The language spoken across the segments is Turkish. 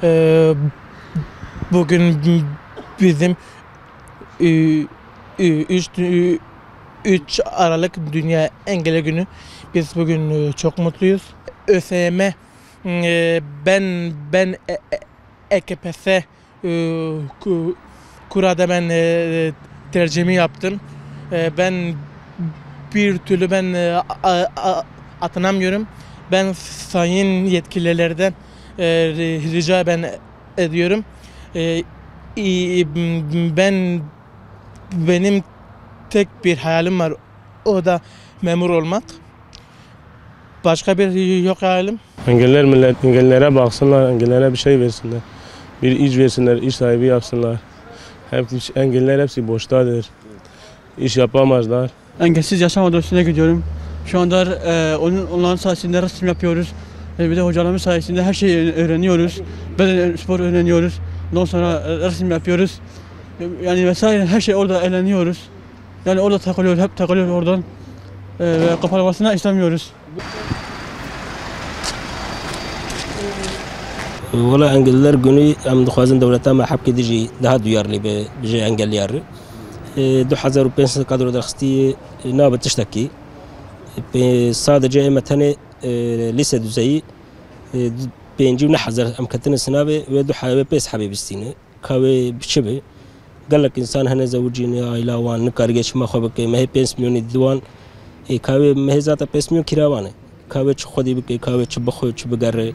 Ee, Bugün bizim 3 Aralık Dünya Engelli Günü. Biz bugün çok mutluyuz. ÖSYM, ben EKPS kurada ben tercüme yaptım. Ben bir türlü atanamıyorum. Ben sayın yetkililerden rica ediyorum. E, benim tek bir hayalim var. O da memur olmak. Başka bir yok hayalim. Engeller millet, engellere baksınlar, engellere bir şey versinler. Bir iş versinler, iş sahibi yapsınlar. Engeller hepsi boştadır. İş yapamazlar. Engelsiz Yaşam Odası'na gidiyorum. Şu anda onların sayesinde resim yapıyoruz. Bir de hocalarımız sayesinde her şeyi öğreniyoruz. Beden spor öğreniyoruz. Ondan sonra resim yapıyoruz. Yani vesaire her şey orada eğleniyoruz. Yani orada takılıyoruz, hep takılıyoruz oradan. Ve kapanmasını istemiyoruz. Valla engelliler günü em dixwazin devleta me hep dici daha duyarlı be bize engelliyar. 2005 kadro derxistî nabe tiştekî. Sadece emetene lise düzeyi 5,000 em ketine sınavı ve 2,5 habibistine. Kahve biçebe. Galak insan hene zavcini aile wan nikar geçme xabeke me 5 milyon diwan. Kahve mehzata 5 milyon kiravane. Kahve çxodi bike kahve çbxo çbgare.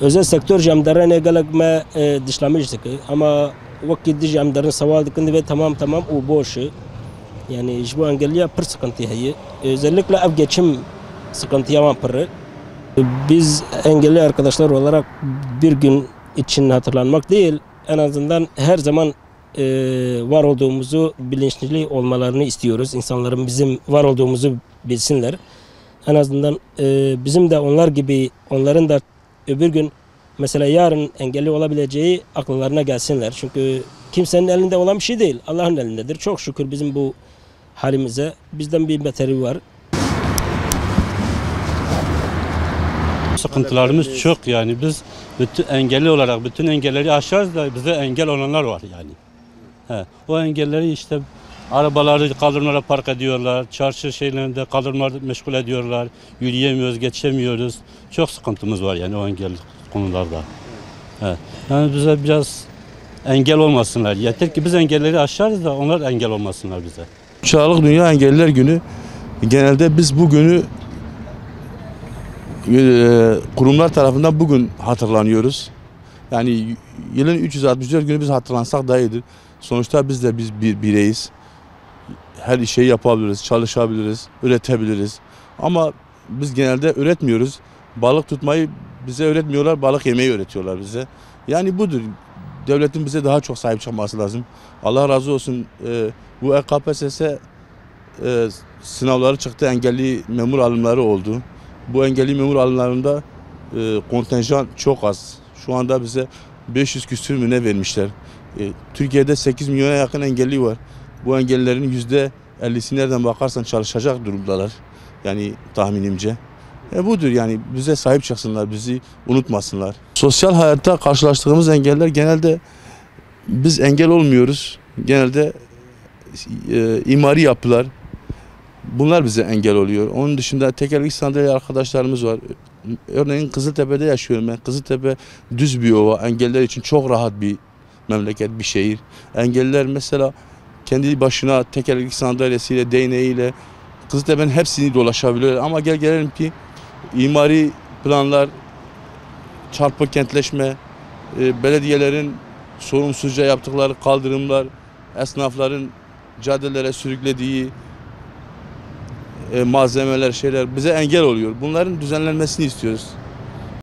Özel sektör jamdarane galak me dişlamıştık ama vakit diş jamdarın saval dikindi ve tamam o boş. Yani bu engelliye pır sıkıntı hayı. Özellikle ev geçim sıkıntıya var pırı. Biz engelli arkadaşlar olarak bir gün için hatırlanmak değil, en azından her zaman var olduğumuzu bilinçli olmalarını istiyoruz. İnsanların bizim var olduğumuzu bilsinler. En azından bizim de onlar gibi, onların da öbür gün mesela yarın engelli olabileceği akıllarına gelsinler. Çünkü kimsenin elinde olan bir şey değil. Allah'ın elindedir. Çok şükür bizim bu halimize bizden bir beteri var. Sıkıntılarımız çok yani biz bütün engelli olarak bütün engelleri aşarız da bize engel olanlar var yani. O engelleri işte arabaları kaldırımlara park ediyorlar, çarşı şeylerinde kaldırımlar meşgul ediyorlar, yürüyemiyoruz, geçemiyoruz. Çok sıkıntımız var yani o engel konularda. Yani bize biraz engel olmasınlar. Yeter ki biz engelleri aşarız da onlar engel olmasınlar bize. 3 Aralık Dünya Engelliler Günü. Genelde biz bu günü kurumlar tarafından bugün hatırlanıyoruz. Yani yılın 364 günü biz hatırlansak daha iyidir. Sonuçta biz bir bireyiz. Her şeyi yapabiliriz, çalışabiliriz, üretebiliriz. Ama biz genelde üretmiyoruz. Balık tutmayı bize öğretmiyorlar, balık yemeyi öğretiyorlar bize. Yani budur. Devletin bize daha çok sahip çıkması lazım. Allah razı olsun. Bu EKPSS sınavları çıktı, engelli memur alımları oldu. Bu engelli memur alımlarında kontenjan çok az. Şu anda bize 500 küsür mü ne vermişler. Türkiye'de 8 milyona yakın engelli var. Bu engellilerin %50'si nereden bakarsan çalışacak durumdalar. Yani tahminimce. Budur yani bize sahip çıksınlar, bizi unutmasınlar. Sosyal hayatta karşılaştığımız engeller genelde biz engel olmuyoruz. Genelde imari yapılar. Bunlar bize engel oluyor. Onun dışında tekerlekli sandalye arkadaşlarımız var. Örneğin Kızıltepe'de yaşıyorum ben. Kızıltepe düz bir ova. Engelliler için çok rahat bir memleket, bir şehir. Engelliler mesela kendi başına tekerlekli sandalyesiyle, değneğiyle Kızıltepe'nin hepsini dolaşabiliyorlar. Ama gelelim ki imari planlar, çarpık kentleşme, belediyelerin sorumsuzca yaptıkları kaldırımlar, esnafların caddelere sürüklediği malzemeler, şeyler bize engel oluyor. Bunların düzenlenmesini istiyoruz.